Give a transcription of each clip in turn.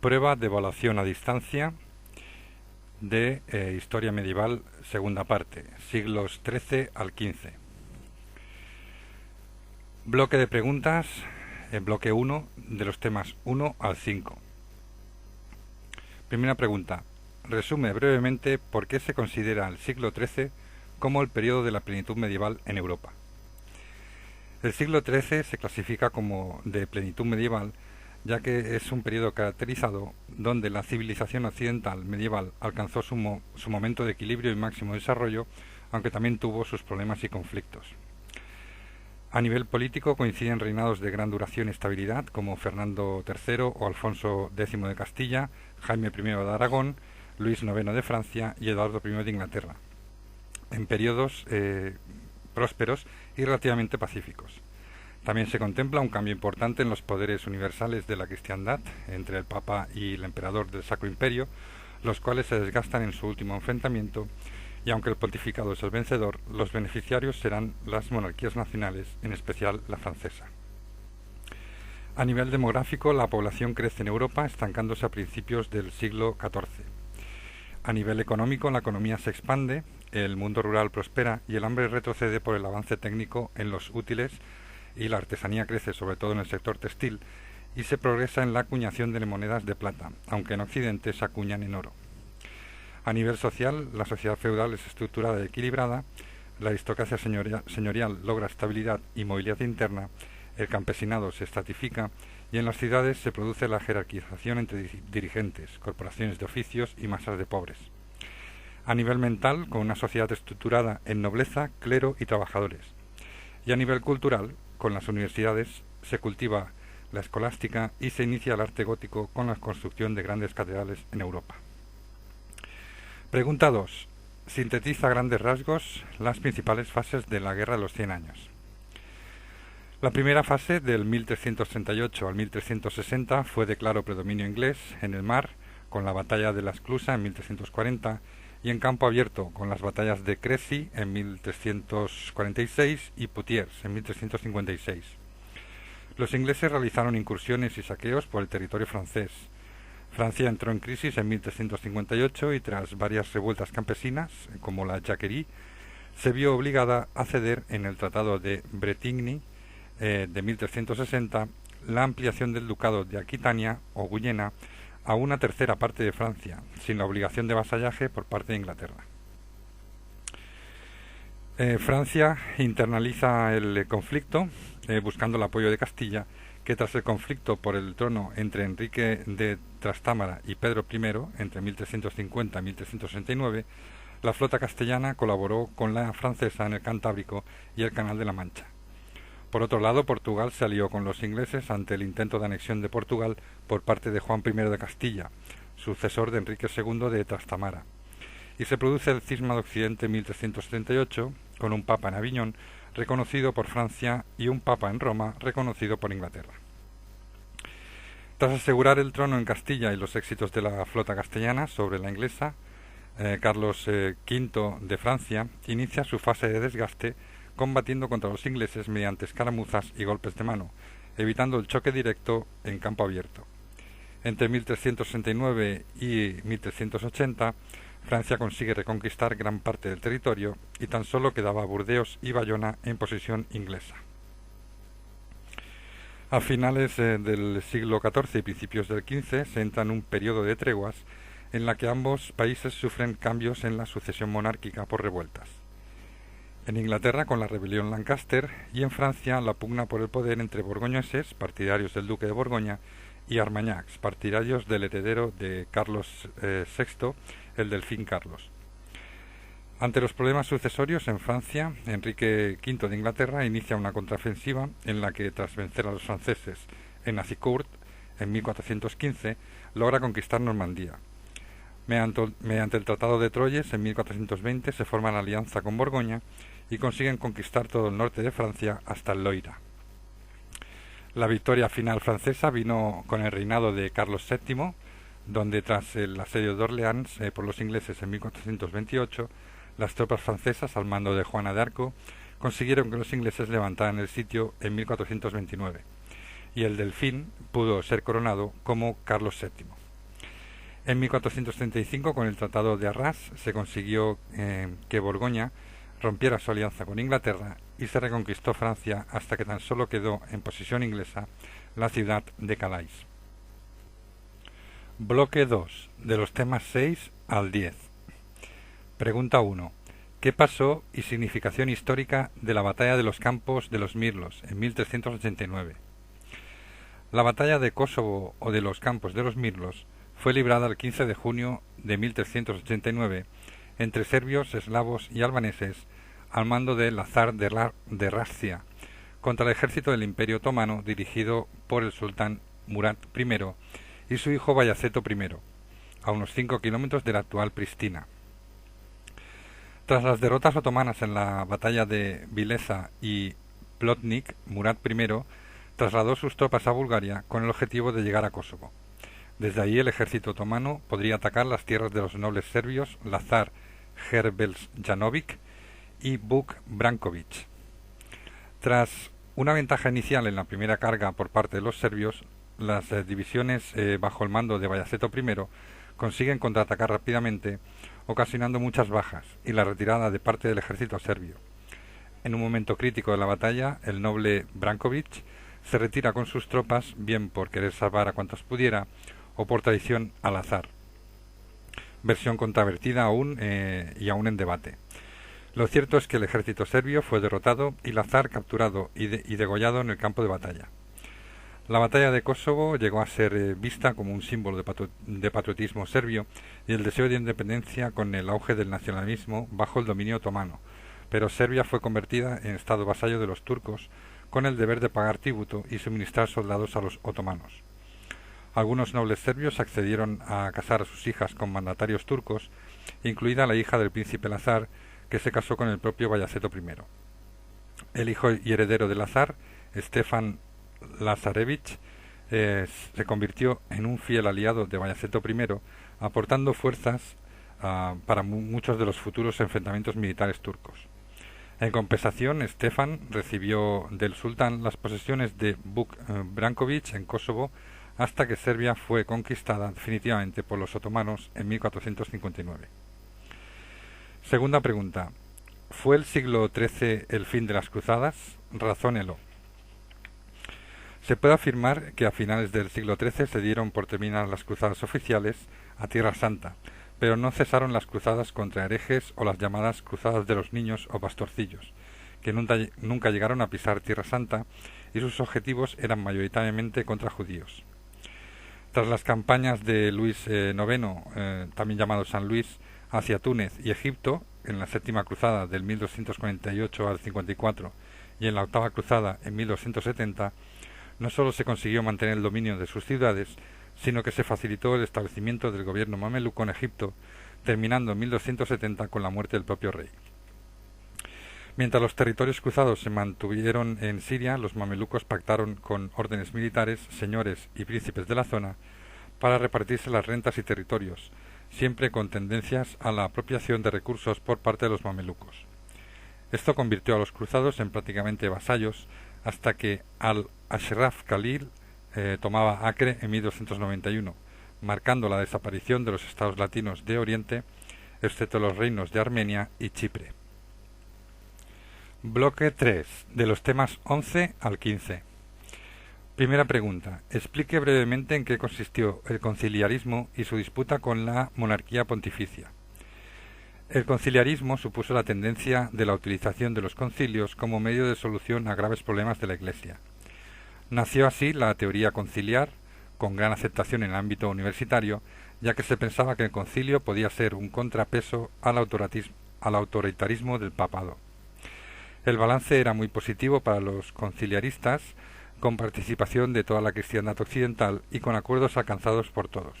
Prueba de evaluación a distancia de Historia Medieval, segunda parte, siglos XIII al XV. Bloque de preguntas, bloque 1, de los temas 1 al 5. Primera pregunta. Resume brevemente por qué se considera el siglo XIII como el periodo de la plenitud medieval en Europa. El siglo XIII se clasifica como de plenitud medieval, ya que es un periodo caracterizado donde la civilización occidental medieval alcanzó su momento de equilibrio y máximo desarrollo, aunque también tuvo sus problemas y conflictos. A nivel político coinciden reinados de gran duración y estabilidad como Fernando III o Alfonso X de Castilla, Jaime I de Aragón, Luis IX de Francia y Eduardo I de Inglaterra, en periodos prósperos y relativamente pacíficos. También se contempla un cambio importante en los poderes universales de la cristiandad entre el Papa y el Emperador del Sacro Imperio, los cuales se desgastan en su último enfrentamiento, y aunque el pontificado es el vencedor, los beneficiarios serán las monarquías nacionales, en especial la francesa. A nivel demográfico, la población crece en Europa, estancándose a principios del siglo XIV. A nivel económico, la economía se expande, el mundo rural prospera y el hambre retrocede por el avance técnico en los útiles, y la artesanía crece sobre todo en el sector textil, y se progresa en la acuñación de monedas de plata, aunque en Occidente se acuñan en oro. A nivel social, la sociedad feudal es estructurada y equilibrada, la aristocracia señorial logra estabilidad y movilidad interna, el campesinado se estratifica y en las ciudades se produce la jerarquización entre dirigentes, corporaciones de oficios y masas de pobres. A nivel mental, con una sociedad estructurada en nobleza, clero y trabajadores. Y a nivel cultural, con las universidades, se cultiva la escolástica y se inicia el arte gótico con la construcción de grandes catedrales en Europa. Pregunta 2. Sintetiza a grandes rasgos las principales fases de la Guerra de los 100 años. La primera fase, del 1338 al 1360, fue de claro predominio inglés en el mar, con la batalla de la Esclusa en 1340, y en campo abierto, con las batallas de Crécy en 1346 y Poitiers en 1356. Los ingleses realizaron incursiones y saqueos por el territorio francés. Francia entró en crisis en 1358 y tras varias revueltas campesinas, como la Jacquerie, se vio obligada a ceder en el Tratado de Bretigny de 1360 la ampliación del ducado de Aquitania o Guyena a una tercera parte de Francia, sin la obligación de vasallaje por parte de Inglaterra. Francia internaliza el conflicto buscando el apoyo de Castilla, que tras el conflicto por el trono entre Enrique de Trastámara y Pedro I, entre 1350 y 1369, la flota castellana colaboró con la francesa en el Cantábrico y el Canal de la Mancha. Por otro lado, Portugal se alió con los ingleses ante el intento de anexión de Portugal por parte de Juan I de Castilla, sucesor de Enrique II de Trastámara. Y se produce el cisma de Occidente en 1378, con un papa en Aviñón, reconocido por Francia, y un papa en Roma, reconocido por Inglaterra. Tras asegurar el trono en Castilla y los éxitos de la flota castellana sobre la inglesa, Carlos V de Francia inicia su fase de desgaste, combatiendo contra los ingleses mediante escaramuzas y golpes de mano, evitando el choque directo en campo abierto. Entre 1369 y 1380, Francia consigue reconquistar gran parte del territorio y tan solo quedaba Burdeos y Bayona en posesión inglesa. A finales del siglo XIV y principios del XV se entra en un periodo de treguas en la que ambos países sufren cambios en la sucesión monárquica por revueltas. En Inglaterra con la rebelión Lancaster y en Francia la pugna por el poder entre borgoñeses, partidarios del duque de Borgoña, y armagnacs, partidarios del heredero de Carlos VI, el Delfín Carlos. Ante los problemas sucesorios en Francia, Enrique V de Inglaterra inicia una contraofensiva en la que, tras vencer a los franceses en Azincourt en 1415, logra conquistar Normandía. Mediante el Tratado de Troyes en 1420 se forma la alianza con Borgoña y consiguen conquistar todo el norte de Francia hasta el Loira. La victoria final francesa vino con el reinado de Carlos VII, donde tras el asedio de Orleans por los ingleses en 1428, las tropas francesas al mando de Juana de Arco consiguieron que los ingleses levantaran el sitio en 1429, y el Delfín pudo ser coronado como Carlos VII. En 1435, con el Tratado de Arras, se consiguió que Borgoña rompiera su alianza con Inglaterra y se reconquistó Francia hasta que tan solo quedó en posesión inglesa la ciudad de Calais. Bloque 2, de los temas 6 al 10. Pregunta 1. ¿Qué pasó y significación histórica de la batalla de los Campos de los Mirlos en 1389? La batalla de Kosovo o de los Campos de los Mirlos fue librada el 15 de junio de 1389 entre serbios, eslavos y albaneses al mando de Lazar de Rascia contra el ejército del Imperio Otomano dirigido por el sultán Murat I y su hijo Bayaceto I, a unos 5 kilómetros de la actual Pristina. Tras las derrotas otomanas en la batalla de Vileza y Plotnik, Murat I trasladó sus tropas a Bulgaria con el objetivo de llegar a Kosovo. Desde ahí el ejército otomano podría atacar las tierras de los nobles serbios Lazar Herbeljanović y Vuk Branković. Tras una ventaja inicial en la primera carga por parte de los serbios, las divisiones bajo el mando de Bayaceto I consiguen contraatacar rápidamente, ocasionando muchas bajas y la retirada de parte del ejército serbio. En un momento crítico de la batalla, el noble Branković se retira con sus tropas, bien por querer salvar a cuantos pudiera o por traición al Lazar. Versión controvertida aún y aún en debate. Lo cierto es que el ejército serbio fue derrotado y Lazar capturado y degollado en el campo de batalla. La batalla de Kosovo llegó a ser vista como un símbolo de patriotismo serbio y el deseo de independencia con el auge del nacionalismo bajo el dominio otomano, pero Serbia fue convertida en estado vasallo de los turcos con el deber de pagar tributo y suministrar soldados a los otomanos. Algunos nobles serbios accedieron a casar a sus hijas con mandatarios turcos, incluida la hija del príncipe Lazar, que se casó con el propio Bayaceto I. El hijo y heredero de Lazar, Stefan Lazarevich, se convirtió en un fiel aliado de Bayaceto I, aportando fuerzas para muchos de los futuros enfrentamientos militares turcos. En compensación, Stefan recibió del sultán las posesiones de Vuk Branković en Kosovo hasta que Serbia fue conquistada definitivamente por los otomanos en 1459. Segunda pregunta. ¿Fue el siglo XIII el fin de las cruzadas? Razónelo. Se puede afirmar que a finales del siglo XIII se dieron por terminadas las cruzadas oficiales a Tierra Santa, pero no cesaron las cruzadas contra herejes o las llamadas cruzadas de los niños o pastorcillos, que nunca llegaron a pisar Tierra Santa y sus objetivos eran mayoritariamente contra judíos. Tras las campañas de Luis IX, también llamado San Luis, hacia Túnez y Egipto, en la séptima cruzada del 1248 al 54 y en la octava cruzada en 1270, no solo se consiguió mantener el dominio de sus ciudades, sino que se facilitó el establecimiento del gobierno mameluco en Egipto, terminando en 1270 con la muerte del propio rey. Mientras los territorios cruzados se mantuvieron en Siria, los mamelucos pactaron con órdenes militares, señores y príncipes de la zona para repartirse las rentas y territorios, siempre con tendencias a la apropiación de recursos por parte de los mamelucos. Esto convirtió a los cruzados en prácticamente vasallos hasta que al-Ashraf Khalil tomaba Acre en 1291, marcando la desaparición de los estados latinos de Oriente, excepto los reinos de Armenia y Chipre. Bloque 3, de los temas 11 al 15. Primera pregunta. Explique brevemente en qué consistió el conciliarismo y su disputa con la monarquía pontificia. El conciliarismo supuso la tendencia de la utilización de los concilios como medio de solución a graves problemas de la Iglesia. Nació así la teoría conciliar, con gran aceptación en el ámbito universitario, ya que se pensaba que el concilio podía ser un contrapeso al autoritarismo del papado. El balance era muy positivo para los conciliaristas, con participación de toda la cristiandad occidental y con acuerdos alcanzados por todos.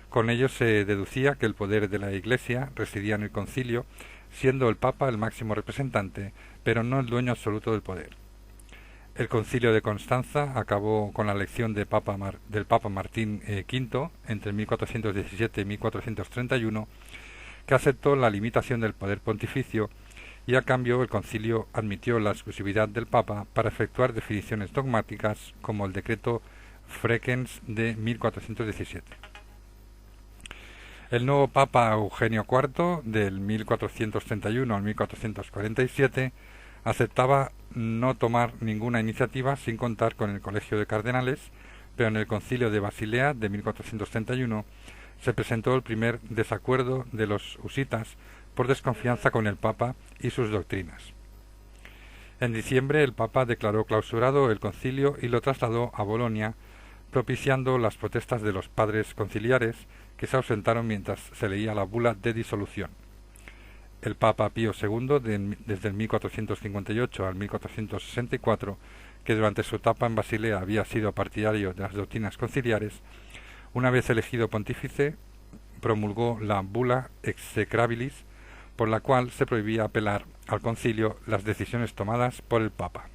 Con ello se deducía que el poder de la Iglesia residía en el concilio, siendo el Papa el máximo representante, pero no el dueño absoluto del poder. El concilio de Constanza acabó con la elección del Papa Martín V entre 1417 y 1431, que aceptó la limitación del poder pontificio y a cambio el concilio admitió la exclusividad del Papa para efectuar definiciones dogmáticas como el decreto Frecens de 1417. El nuevo Papa Eugenio IV, del 1431 al 1447, aceptaba no tomar ninguna iniciativa sin contar con el Colegio de Cardenales, pero en el Concilio de Basilea de 1431 se presentó el primer desacuerdo de los husitas por desconfianza con el Papa y sus doctrinas. En diciembre el Papa declaró clausurado el concilio y lo trasladó a Bolonia, propiciando las protestas de los padres conciliares que se ausentaron mientras se leía la bula de disolución. El Papa Pío II, desde el 1458 al 1464, que durante su etapa en Basilea había sido partidario de las doctrinas conciliares, una vez elegido pontífice, promulgó la bula Execrabilis, por la cual se prohibía apelar al concilio las decisiones tomadas por el Papa.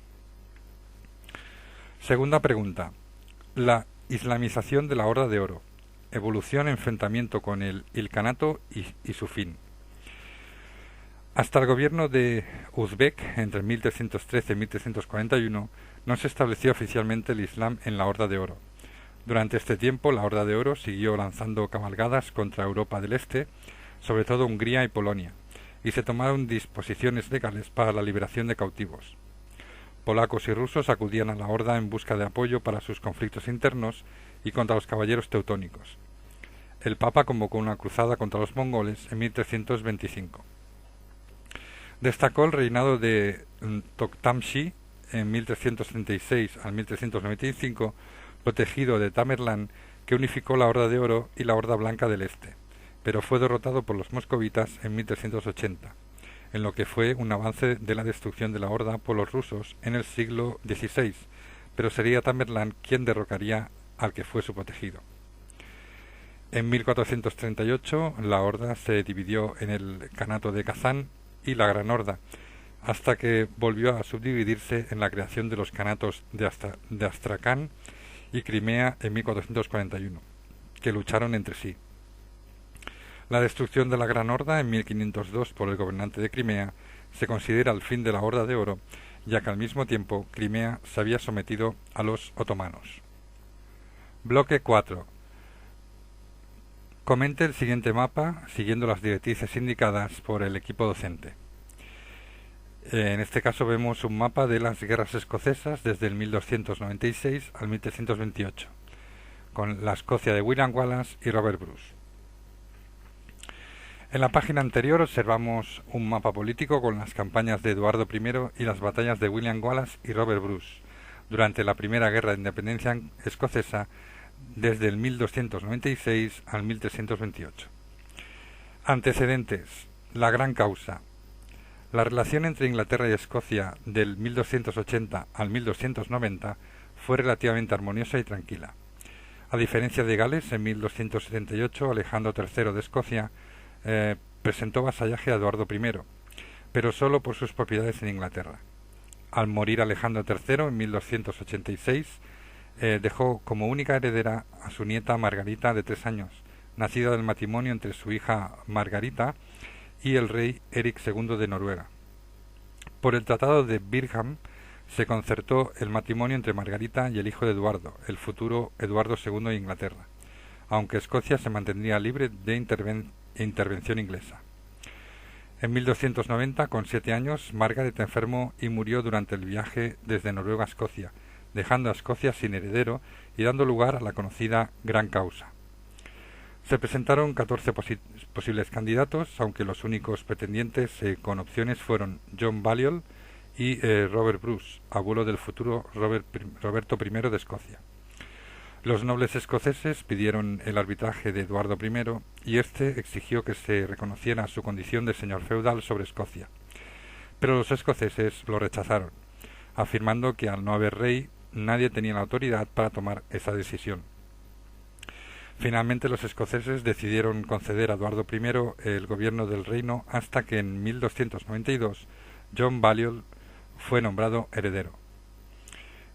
Segunda pregunta. La islamización de la Horda de Oro. Evolución, enfrentamiento con el ilcanato y su fin. Hasta el gobierno de Uzbek, entre 1313 y 1341, no se estableció oficialmente el Islam en la Horda de Oro. Durante este tiempo, la Horda de Oro siguió lanzando cabalgadas contra Europa del Este, sobre todo Hungría y Polonia, y se tomaron disposiciones legales para la liberación de cautivos. Polacos y rusos acudían a la Horda en busca de apoyo para sus conflictos internos y contra los caballeros teutónicos. El Papa convocó una cruzada contra los mongoles en 1325. Destacó el reinado de Toktamshi en 1336 al 1395, protegido de Tamerlán, que unificó la Horda de Oro y la Horda Blanca del Este, pero fue derrotado por los moscovitas en 1380, en lo que fue un avance de la destrucción de la Horda por los rusos en el siglo XVI, pero sería Tamerlán quien derrocaría al que fue su protegido. En 1438 la Horda se dividió en el Kanato de Kazán y la Gran Horda, hasta que volvió a subdividirse en la creación de los Kanatos de Astracán y Crimea en 1441, que lucharon entre sí. La destrucción de la Gran Horda en 1502 por el gobernante de Crimea se considera el fin de la Horda de Oro, ya que al mismo tiempo Crimea se había sometido a los otomanos. Bloque 4. Comente el siguiente mapa siguiendo las directrices indicadas por el equipo docente. En este caso vemos un mapa de las guerras escocesas desde el 1296 al 1328, con la Escocia de William Wallace y Robert Bruce. En la página anterior observamos un mapa político con las campañas de Eduardo I y las batallas de William Wallace y Robert Bruce durante la Primera Guerra de Independencia escocesa desde el 1296 al 1328. Antecedentes. La gran causa. La relación entre Inglaterra y Escocia del 1280 al 1290 fue relativamente armoniosa y tranquila. A diferencia de Gales, en 1278 Alejandro III de Escocia presentó vasallaje a Eduardo I, pero solo por sus propiedades en Inglaterra. Al morir Alejandro III en 1286, dejó como única heredera a su nieta Margarita de 3 años, nacida del matrimonio entre su hija Margarita y el rey Eric II de Noruega. Por el Tratado de Birgham se concertó el matrimonio entre Margarita y el hijo de Eduardo, el futuro Eduardo II de Inglaterra, aunque Escocia se mantendría libre de intervención inglesa. En 1290, con 7 años, Margaret enfermó y murió durante el viaje desde Noruega a Escocia, dejando a Escocia sin heredero y dando lugar a la conocida Gran Causa. Se presentaron 14 posibles candidatos, aunque los únicos pretendientes con opciones fueron John Balliol y Robert Bruce, abuelo del futuro Roberto I de Escocia. Los nobles escoceses pidieron el arbitraje de Eduardo I y éste exigió que se reconociera su condición de señor feudal sobre Escocia. Pero los escoceses lo rechazaron, afirmando que al no haber rey nadie tenía la autoridad para tomar esa decisión. Finalmente los escoceses decidieron conceder a Eduardo I el gobierno del reino hasta que en 1292 John Balliol fue nombrado heredero.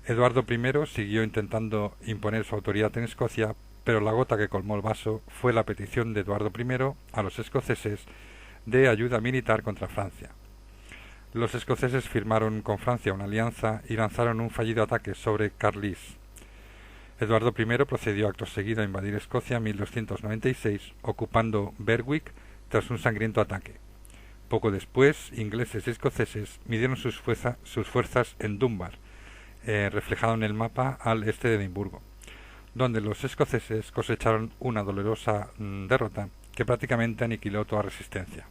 Eduardo I siguió intentando imponer su autoridad en Escocia, pero la gota que colmó el vaso fue la petición de Eduardo I a los escoceses de ayuda militar contra Francia. Los escoceses firmaron con Francia una alianza y lanzaron un fallido ataque sobre Carlisle. Eduardo I procedió acto seguido a invadir Escocia en 1296, ocupando Berwick tras un sangriento ataque. Poco después, ingleses y escoceses midieron sus fuerzas en Dunbar, reflejado en el mapa al este de Edimburgo, donde los escoceses cosecharon una dolorosa derrota que prácticamente aniquiló toda resistencia.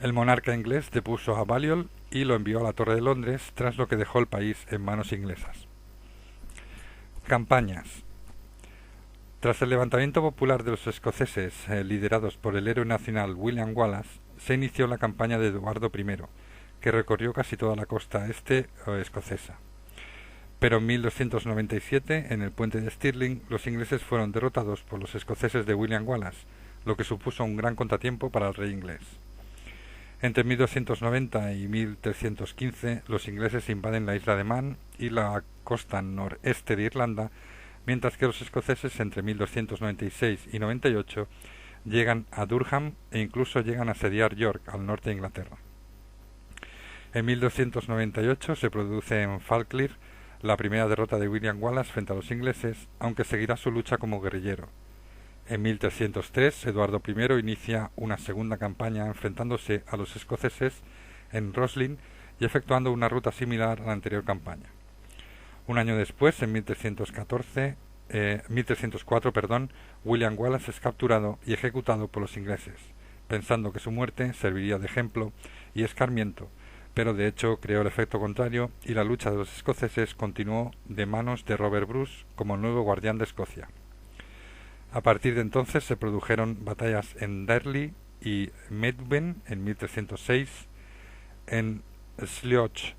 El monarca inglés depuso a Balliol y lo envió a la Torre de Londres, tras lo que dejó el país en manos inglesas. Campañas. Tras el levantamiento popular de los escoceses, liderados por el héroe nacional William Wallace, se inició la campaña de Eduardo I, que recorrió casi toda la costa este escocesa. Pero en 1297, en el puente de Stirling, los ingleses fueron derrotados por los escoceses de William Wallace, lo que supuso un gran contratiempo para el rey inglés. Entre 1290 y 1315, los ingleses invaden la isla de Man y la costa noreste de Irlanda, mientras que los escoceses entre 1296 y 98 llegan a Durham e incluso llegan a asediar York, al norte de Inglaterra. En 1298 se produce en Falkirk la primera derrota de William Wallace frente a los ingleses, aunque seguirá su lucha como guerrillero. En 1303, Eduardo I inicia una segunda campaña enfrentándose a los escoceses en Roslin y efectuando una ruta similar a la anterior campaña. Un año después, en 1304, William Wallace es capturado y ejecutado por los ingleses, pensando que su muerte serviría de ejemplo y escarmiento, pero de hecho creó el efecto contrario y la lucha de los escoceses continuó de manos de Robert Bruce como nuevo guardián de Escocia. A partir de entonces se produjeron batallas en Darley y Medben en 1306, en Slioch,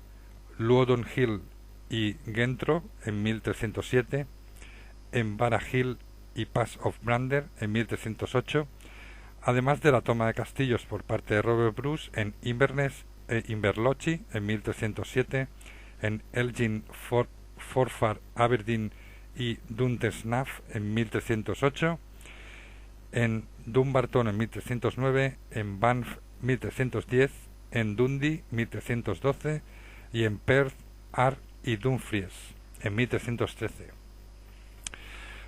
Loudon Hill y Gentro en 1307, en Bara Hill y Pass of Brander en 1308, además de la toma de castillos por parte de Robert Bruce en Inverness e Inverlochy en 1307, en Elgin, Forfar, Aberdeen y Duntersnaff en 1308, en Dumbarton en 1309, en Banff 1310, en Dundee 1312 y en Perth, Ar y Dumfries en 1313.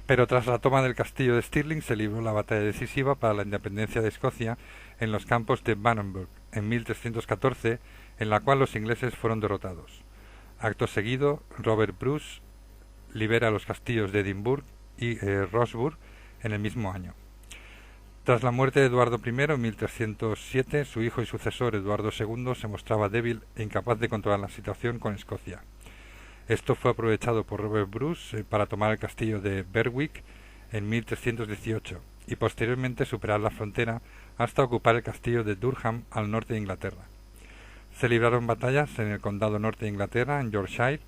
Pero tras la toma del castillo de Stirling se libró la batalla decisiva para la independencia de Escocia en los campos de Bannockburn en 1314, en la cual los ingleses fueron derrotados. Acto seguido, Robert Bruce libera los castillos de Edimburgo y Roxburgh en el mismo año. Tras la muerte de Eduardo I en 1307, su hijo y sucesor Eduardo II se mostraba débil e incapaz de controlar la situación con Escocia. Esto fue aprovechado por Robert Bruce para tomar el castillo de Berwick en 1318 y posteriormente superar la frontera hasta ocupar el castillo de Durham al norte de Inglaterra. Se libraron batallas en el condado norte de Inglaterra, en Yorkshire,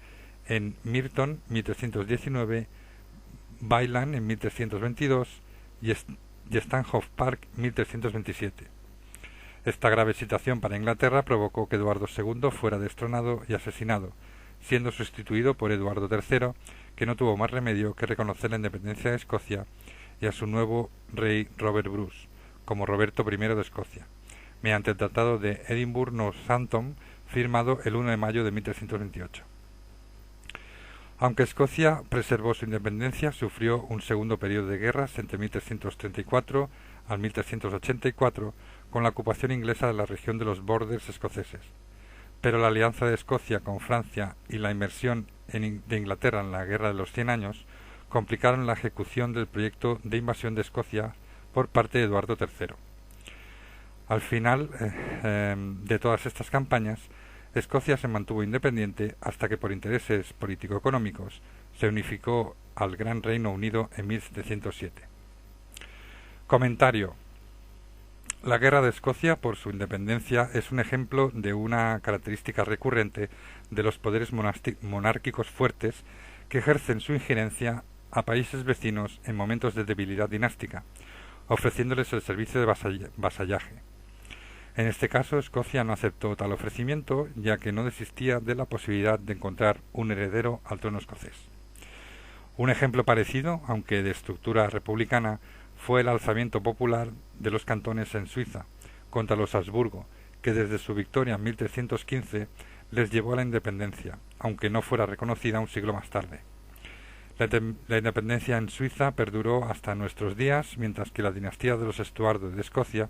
en Merton 1319, Baylan en 1322 y Stanhope Park 1327. Esta grave situación para Inglaterra provocó que Eduardo II fuera destronado y asesinado, siendo sustituido por Eduardo III, que no tuvo más remedio que reconocer la independencia de Escocia y a su nuevo rey Robert Bruce como Roberto I de Escocia, mediante el Tratado de Edimburgo-Northampton, firmado el 1 de mayo de 1328. Aunque Escocia preservó su independencia, sufrió un segundo periodo de guerras entre 1334 al 1384 con la ocupación inglesa de la región de los Borders escoceses. Pero la alianza de Escocia con Francia y la inmersión de Inglaterra en la Guerra de los 100 años complicaron la ejecución del proyecto de invasión de Escocia por parte de Eduardo III. Al final de todas estas campañas, Escocia se mantuvo independiente hasta que por intereses político-económicos se unificó al Gran Reino Unido en 1707. Comentario. La Guerra de Escocia por su independencia es un ejemplo de una característica recurrente de los poderes monárquicos fuertes que ejercen su injerencia a países vecinos en momentos de debilidad dinástica, ofreciéndoles el servicio de vasallaje. En este caso, Escocia no aceptó tal ofrecimiento, ya que no desistía de la posibilidad de encontrar un heredero al trono escocés. Un ejemplo parecido, aunque de estructura republicana, fue el alzamiento popular de los cantones en Suiza contra los Habsburgo, que desde su victoria en 1315 les llevó a la independencia, aunque no fuera reconocida un siglo más tarde. La independencia en Suiza perduró hasta nuestros días, mientras que la dinastía de los Estuardo de Escocia,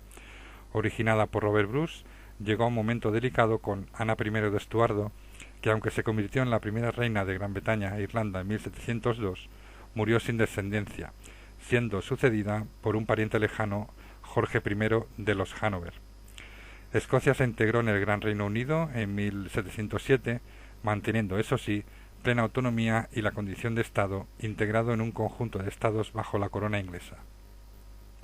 originada por Robert Bruce, llegó a un momento delicado con Ana I de Estuardo, que aunque se convirtió en la primera reina de Gran Bretaña e Irlanda en 1702, murió sin descendencia, siendo sucedida por un pariente lejano, Jorge I de los Hanover. Escocia se integró en el Gran Reino Unido en 1707, manteniendo, eso sí, plena autonomía y la condición de Estado integrado en un conjunto de estados bajo la corona inglesa.